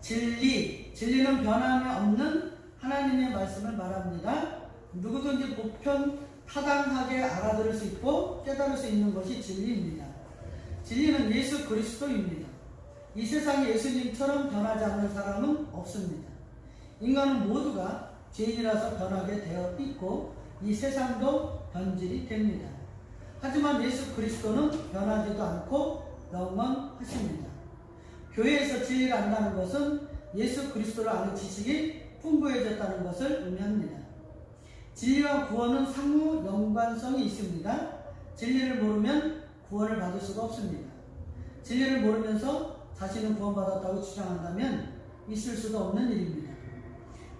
진리는 변함이 없는 하나님의 말씀을 말합니다. 누구든지 보편 타당하게 알아들을 수 있고 깨달을 수 있는 것이 진리입니다. 진리는 예수 그리스도입니다. 이 세상에 예수님처럼 변하지 않는 사람은 없습니다. 인간은 모두가 죄인이라서 변하게 되어 있고 이 세상도 변질이 됩니다. 하지만 예수 그리스도는 변하지도 않고 영원하십니다. 교회에서 진리를 안다는 것은 예수 그리스도를 아는 지식이 풍부해졌다는 것을 의미합니다. 진리와 구원은 상호 연관성이 있습니다. 진리를 모르면 구원을 받을 수가 없습니다. 진리를 모르면서 자신은 구원받았다고 주장한다면 있을 수도 없는 일입니다.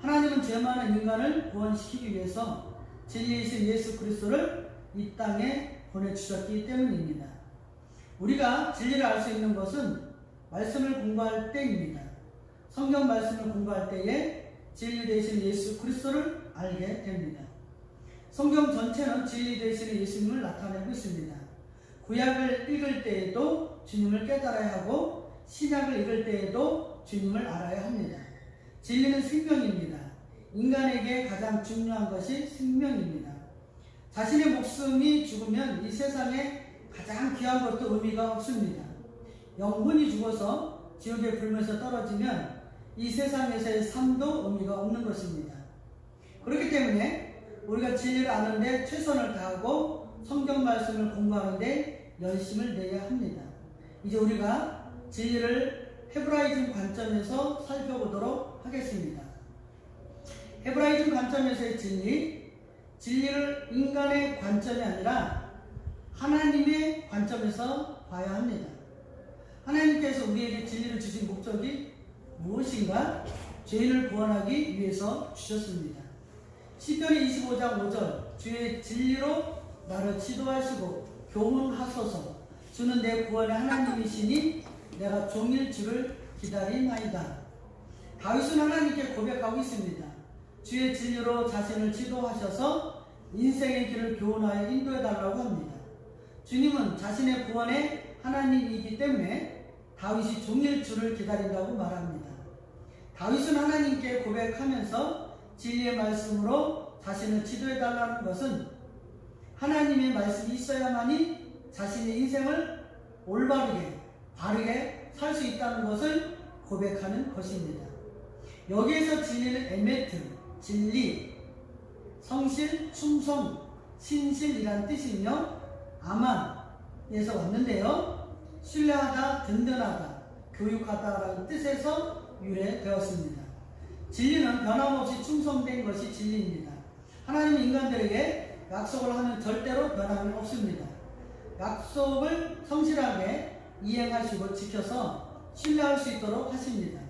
하나님은 죄 많은 인간을 구원시키기 위해서 진리이신 예수 그리스도를 이 땅에 보내주셨기 때문입니다. 우리가 진리를 알 수 있는 것은 말씀을 공부할 때입니다. 성경 말씀을 공부할 때에 진리 되신 예수 그리스도를 알게 됩니다. 성경 전체는 진리 되시는 예수님을 나타내고 있습니다. 구약을 읽을 때에도 주님을 깨달아야 하고 신약을 읽을 때에도 주님을 알아야 합니다. 진리는 생명입니다. 인간에게 가장 중요한 것이 생명입니다. 자신의 목숨이 죽으면 이 세상에 가장 귀한 것도 의미가 없습니다. 영혼이 죽어서 지옥의 불면서 떨어지면 이 세상에서의 삶도 의미가 없는 것입니다. 그렇기 때문에 우리가 진리를 아는데 최선을 다하고 성경 말씀을 공부하는데 열심을 내야 합니다. 이제 우리가 진리를 헤브라이즘 관점에서 살펴보도록 하겠습니다. 헤브라이즘 관점에서의 진리를 인간의 관점이 아니라 하나님의 관점에서 봐야 합니다. 하나님께서 우리에게 진리를 주신 목적이 무엇인가? 죄인을 구원하기 위해서 주셨습니다. 시편이 25장 5절 주의 진리로 나를 지도하시고 교훈하소서. 주는 내 구원의 하나님이시니 내가 종일 주를 기다리나이다. 다윗은 하나님께 고백하고 있습니다. 주의 진리로 자신을 지도하셔서 인생의 길을 교훈하여 인도해달라고 합니다. 주님은 자신의 구원의 하나님이기 때문에 다윗이 종일 주를 기다린다고 말합니다. 다윗은 하나님께 고백하면서 진리의 말씀으로 자신을 지도해달라는 것은 하나님의 말씀이 있어야만이 자신의 인생을 올바르게 바르게 살 수 있다는 것을 고백하는 것입니다. 여기에서 진리는 에메트, 진리, 성실, 충성, 신실이란 뜻이며 아만에서 왔는데요. 신뢰하다, 든든하다, 교육하다라는 뜻에서 유래되었습니다. 진리는 변함없이 충성된 것이 진리입니다. 하나님은 인간들에게 약속을 하면 절대로 변함이 없습니다. 약속을 성실하게 이행하시고 지켜서 신뢰할 수 있도록 하십니다.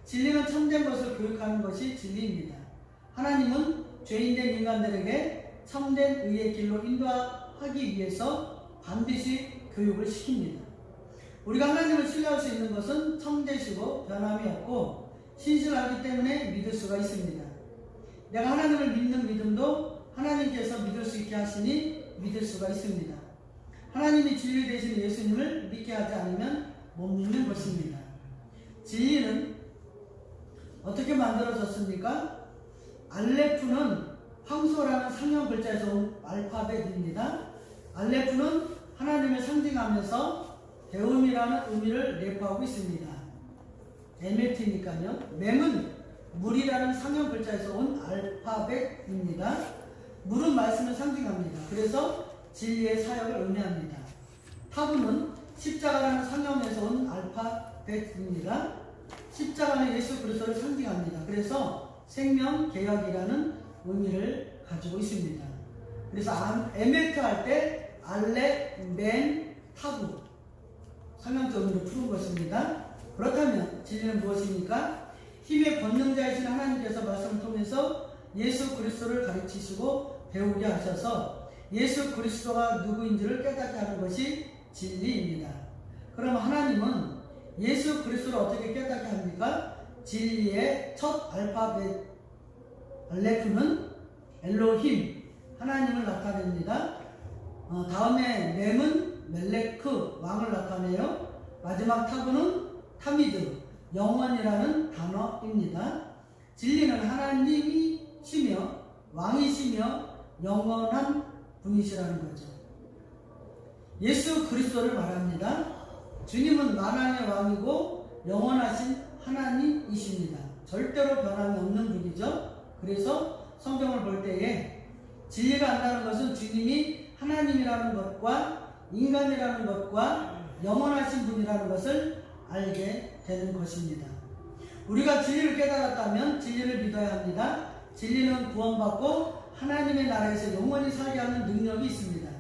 진리는 참된 것을 교육하는 것이 진리입니다. 하나님은 죄인된 인간들에게 참된 의의 길로 인도하기 위해서 반드시 교육을 시킵니다. 우리가 하나님을 신뢰할 수 있는 것은 참되시고 변함이 없고 신실하기 때문에 믿을 수가 있습니다. 내가 하나님을 믿는 믿음도 하나님께서 믿을 수 있게 하시니 믿을 수가 있습니다. 하나님이 진리 되신 예수님을 믿게 하지 않으면 못 믿는 것입니다. 진리는 어떻게 만들어졌습니까? 알레프는 황소라는 상형 글자에서 온 알파벳입니다. 알레프는 하나님을 상징하면서 배움이라는 의미를 내포하고 있습니다. 에메트니까요. 맹은 물이라는 상형 글자에서 온 알파벳입니다. 물은 말씀을 상징합니다. 그래서 진리의 사역을 의미합니다. 타부는 십자가라는 상형에서 온 알파벳입니다. 십자가는 예수 그리스도를 상징합니다. 그래서 생명 개혁이라는 의미를 가지고 있습니다. 그래서 에메트 할 때 알레, 맨, 타부 상형적 의미로 푸는 것입니다. 그렇다면 진리는 무엇입니까? 힘의 권능자이신 하나님께서 말씀을 통해서 예수 그리스도를 가르치시고 배우게 하셔서 예수 그리스도가 누구인지를 깨닫게 하는 것이 진리입니다. 그럼 하나님은 예수 그리스도를 어떻게 깨닫게 합니까? 진리의 첫 알파벳 알레프는 엘로힘 하나님을 나타냅니다. 다음에 mem은 멜레크 왕을 나타내요. 마지막 타브는 타미드 영원이라는 단어입니다. 진리는 하나님이시며 왕이시며 영원한 분이시라는 거죠. 예수 그리스도를 말합니다. 주님은 만왕의 왕이고 영원하신 하나님이십니다. 절대로 변함이 없는 분이죠. 그래서 성경을 볼 때에 진리가 안다는 것은 주님이 하나님이라는 것과 인간이라는 것과 영원하신 분이라는 것을 알게 되는 것입니다. 우리가 진리를 깨달았다면 진리를 믿어야 합니다. 진리는 구원받고 하나님의 나라에서 영원히 살게 하는 능력이 있습니다.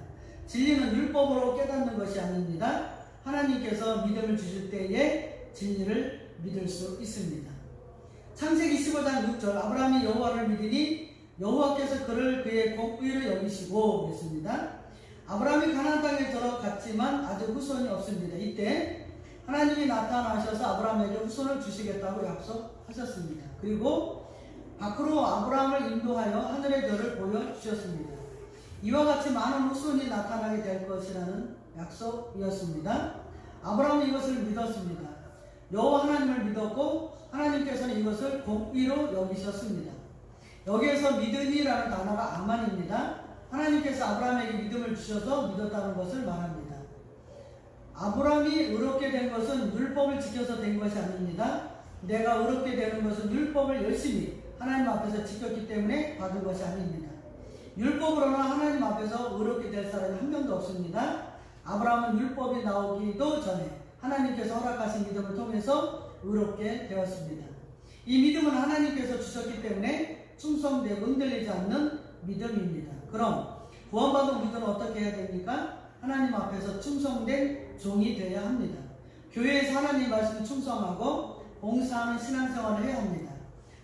진리는 율법으로 깨닫는 것이 아닙니다. 하나님께서 믿음을 주실 때에 진리를 믿을 수 있습니다. 창세기 15장 6절 아브라함이 여호와를 믿으니 여호와께서 그를 그의 공의로 여기시고 그랬습니다. 아브라함이 가나안 땅에 들어갔지만 아직 후손이 없습니다. 이때 하나님이 나타나셔서 아브라함에게 후손을 주시겠다고 약속하셨습니다. 그리고 밖으로 아브라함을 인도하여 하늘의 별을 보여주셨습니다. 이와 같이 많은 후손이 나타나게 될 것이라는 약속이었습니다. 아브라함은 이것을 믿었습니다. 여호와 하나님을 믿었고 하나님께서는 이것을 공의로 여기셨습니다. 여기에서 믿으니라는 단어가 아만입니다. 하나님께서 아브라함에게 믿음을 주셔서 믿었다는 것을 말합니다. 아브라함이 의롭게 된 것은 율법을 지켜서 된 것이 아닙니다. 내가 의롭게 되는 것은 율법을 열심히 하나님 앞에서 지켰기 때문에 받은 것이 아닙니다. 율법으로는 하나님 앞에서 의롭게 될 사람이 한 명도 없습니다. 아브라함은 율법이 나오기도 전에 하나님께서 허락하신 믿음을 통해서 의롭게 되었습니다. 이 믿음은 하나님께서 주셨기 때문에 충성되고 흔들리지 않는 믿음입니다. 그럼 구원받은 우리들은 어떻게 해야 됩니까? 하나님 앞에서 충성된 종이 되어야 합니다. 교회에서 하나님 말씀에 충성하고 봉사하는 신앙생활을 해야 합니다.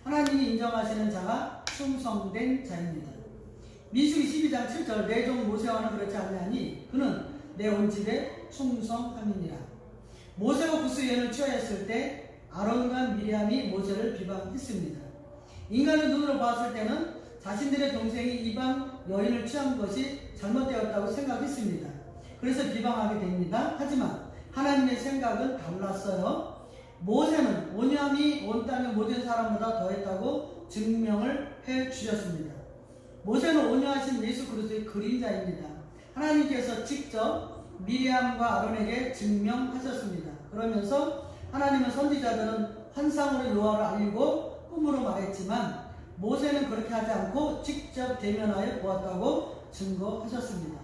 하나님이 인정하시는 자가 충성된 자입니다. 민수기 12장 7절 내 종 모세와는 그렇지 아니하니 그는 내 온 집에 충성함이니라. 모세가 구스연을 취하였을 때 아론과 미리암이 모세를 비방했습니다. 인간의 눈으로 봤을 때는 자신들의 동생이 이방 여인을 취한 것이 잘못되었다고 생각했습니다. 그래서 비방하게 됩니다. 하지만 하나님의 생각은 달랐어요. 모세는 온유함이 온 땅의 모든 사람보다 더했다고 증명을 해 주셨습니다. 모세는 온유하신 예수 그리스도의 그림자입니다. 하나님께서 직접 미리암과 아론에게 증명하셨습니다. 그러면서 하나님은 선지자들은 환상으로 여호와를 알고 꿈으로 말했지만 모세는 그렇게 하지 않고 직접 대면하여 보았다고 증거하셨습니다.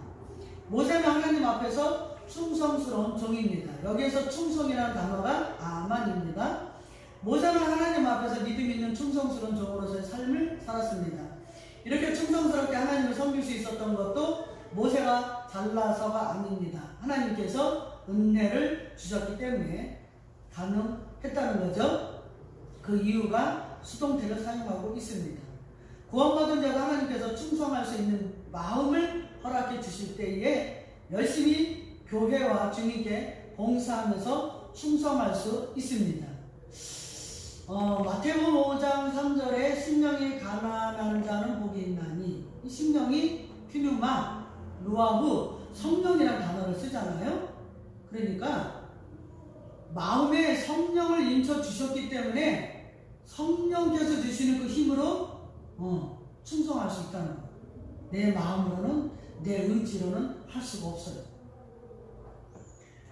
모세는 하나님 앞에서 충성스러운 종입니다. 여기에서 충성이라는 단어가 아만입니다. 모세는 하나님 앞에서 믿음 있는 충성스러운 종으로서의 삶을 살았습니다. 이렇게 충성스럽게 하나님을 섬길 수 있었던 것도 모세가 잘나서가 아닙니다. 하나님께서 은혜를 주셨기 때문에 가능했다는 거죠. 그 이유가 수동태를 사용하고 있습니다. 구원받은 자가 하나님께서 충성할 수 있는 마음을 허락해 주실 때에 열심히 교회와 주님께 봉사하면서 충성할 수 있습니다. 마태복음 5장 3절에 심령이 가난한 자는 복이 있나니 이 심령이 퓨뉴마, 루아후, 성령이라는 단어를 쓰잖아요. 그러니까 마음에 성령을 인쳐 주셨기 때문에 성령께서 주시는 그 힘으로 충성할 수 있다는 거예요. 내 마음으로는 내 의지로는 할 수가 없어요.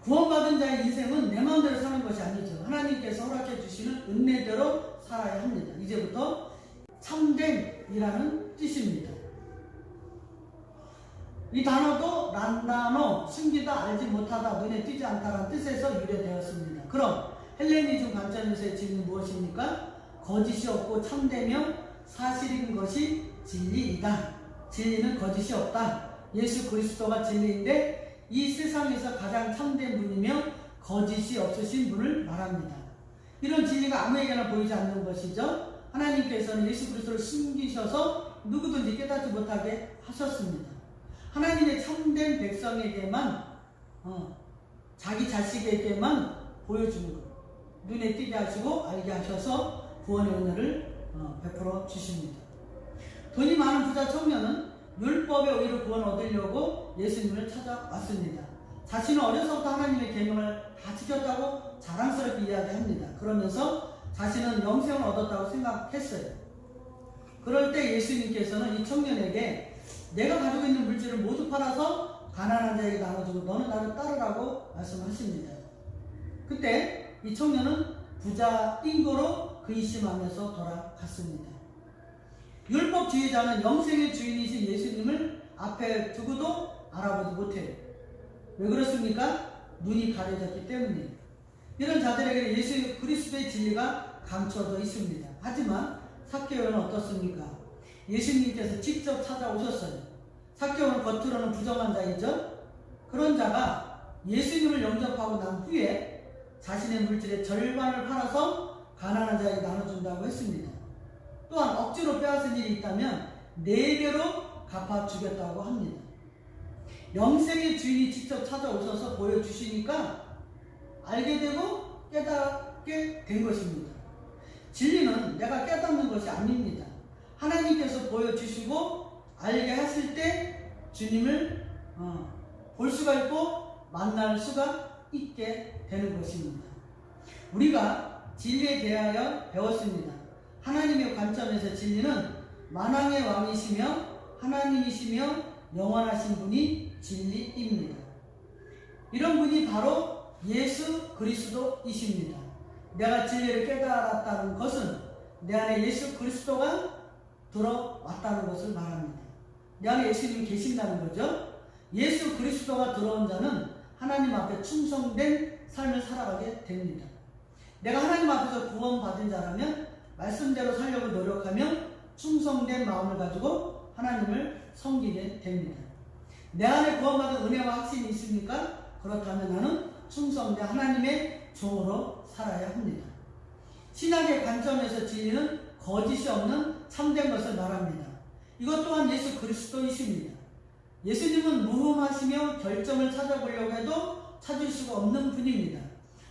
구원받은 자의 인생은 내 마음대로 사는 것이 아니죠. 하나님께서 허락해 주시는 은혜대로 살아야 합니다. 이제부터 참됨이라는 뜻입니다. 이 단어도 란다노, 숨기다, 알지 못하다, 눈에 띄지 않다라는 뜻에서 유래되었습니다. 그럼 헬레니즘 관점에서의 진리는 무엇입니까? 거짓이 없고 참되며 사실인 것이 진리이다. 진리는 거짓이 없다. 예수 그리스도가 진리인데 이 세상에서 가장 참된 분이며 거짓이 없으신 분을 말합니다. 이런 진리가 아무에게나 보이지 않는 것이죠. 하나님께서는 예수 그리스도를 숨기셔서 누구든지 깨닫지 못하게 하셨습니다. 하나님의 참된 백성에게만 자기 자식에게만 보여주는 것, 눈에 띄게 하시고 알게 하셔서 구원의 은혜를 베풀어 주십니다. 돈이 많은 부자 청년은 율법의 의로 구원 얻으려고 예수님을 찾아왔습니다. 자신은 어려서부터 하나님의 계명을 다 지켰다고 자랑스럽게 이야기합니다. 그러면서 자신은 영생을 얻었다고 생각했어요. 그럴 때 예수님께서는 이 청년에게 내가 가지고 있는 물질을 모두 팔아서 가난한 자에게 나눠주고 너는 나를 따르라고 말씀하십니다. 그때 이 청년은 부자인 거로 근심하면서 돌아갔습니다. 율법주의자는 영생의 주인이신 예수님을 앞에 두고도 알아보지 못해요. 왜 그렇습니까? 눈이 가려졌기 때문이에요. 이런 자들에게 예수 그리스도의 진리가 감춰져 있습니다. 하지만 삭개오는 어떻습니까? 예수님께서 직접 찾아오셨어요. 삭개오는 겉으로는 부정한 자이죠. 그런 자가 예수님을 영접하고 난 후에 자신의 물질의 절반을 팔아서 가난한 자에게 나눠준다고 했습니다. 또한 억지로 빼앗은 일이 있다면 4배로 갚아주겠다고 합니다. 영생의 주인이 직접 찾아오셔서 보여주시니까 알게 되고 깨닫게 된 것입니다. 진리는 내가 깨닫는 것이 아닙니다. 하나님께서 보여주시고 알게 하실 때 주님을 볼 수가 있고 만날 수가 있게 되는 것입니다. 우리가 진리에 대하여 배웠습니다. 하나님의 관점에서 진리는 만왕의 왕이시며 하나님이시며 영원하신 분이 진리입니다. 이런 분이 바로 예수 그리스도이십니다. 내가 진리를 깨달았다는 것은 내 안에 예수 그리스도가 들어왔다는 것을 말합니다. 내 안에 예수님이 계신다는 거죠. 예수 그리스도가 들어온 자는 하나님 앞에 충성된 삶을 살아가게 됩니다. 내가 하나님 앞에서 구원받은 자라면 말씀대로 살려고 노력하며 충성된 마음을 가지고 하나님을 섬기게 됩니다. 내 안에 구원받은 은혜와 확신이 있습니까? 그렇다면 나는 충성된 하나님의 종으로 살아야 합니다. 신학의 관점에서 진리는 거짓이 없는 참된 것을 말합니다. 이것 또한 예수 그리스도이십니다. 예수님은 무흠하시며 결점을 찾아보려고 해도 찾을 수가 없는 분입니다.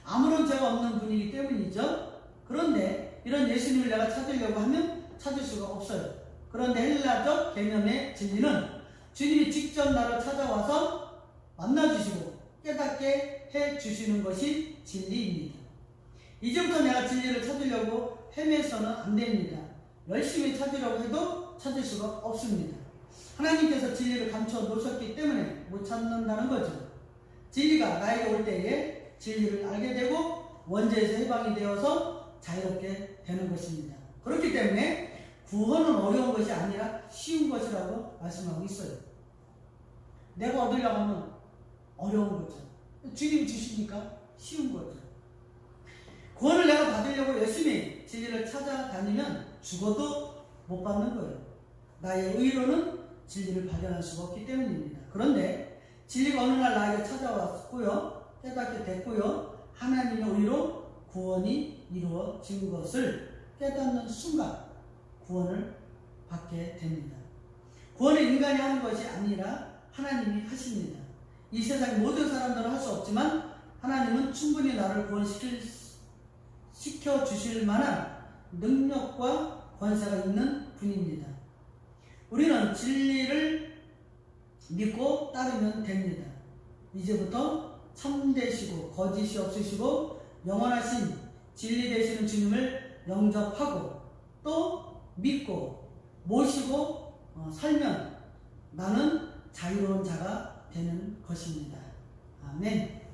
아무런 죄가 없는 분이기 때문이죠. 그런데 이런 예수님을 내가 찾으려고 하면 찾을 수가 없어요. 그런데 헬라적 개념의 진리는 주님이 직접 나를 찾아와서 만나주시고 깨닫게 해주시는 것이 진리입니다. 이제부터 내가 진리를 찾으려고 헤매서는 안 됩니다. 열심히 찾으려고 해도 찾을 수가 없습니다. 하나님께서 진리를 감춰 놓으셨기 때문에 못 찾는다는 거죠. 진리가 나에게 올 때에 진리를 알게 되고 원죄에서 해방이 되어서 자유롭게 되는 것입니다. 그렇기 때문에 구원은 어려운 것이 아니라 쉬운 것이라고 말씀하고 있어요. 내가 얻으려고 하면 어려운 거죠. 주님이 주시니까 쉬운 거죠. 구원을 내가 받으려고 열심히 진리를 찾아다니면 죽어도 못 받는 거예요. 나의 의로는 진리를 발견할 수가 없기 때문입니다. 그런데 진리가 어느 날 나에게 찾아왔고요. 깨닫게 됐고요. 하나님의 의로 구원이 이루어진 것을 깨닫는 순간 구원을 받게 됩니다. 구원은 인간이 하는 것이 아니라 하나님이 하십니다. 이 세상 모든 사람들은 할 수 없지만 하나님은 충분히 나를 구원시켜 주실 만한 능력과 권세가 있는 분입니다. 우리는 진리를 믿고 따르면 됩니다. 이제부터 참되시고 거짓이 없으시고 영원하신 진리 되시는 주님을 영접하고 또 믿고 모시고 살면 나는 자유로운 자가 되는 것입니다. 아멘.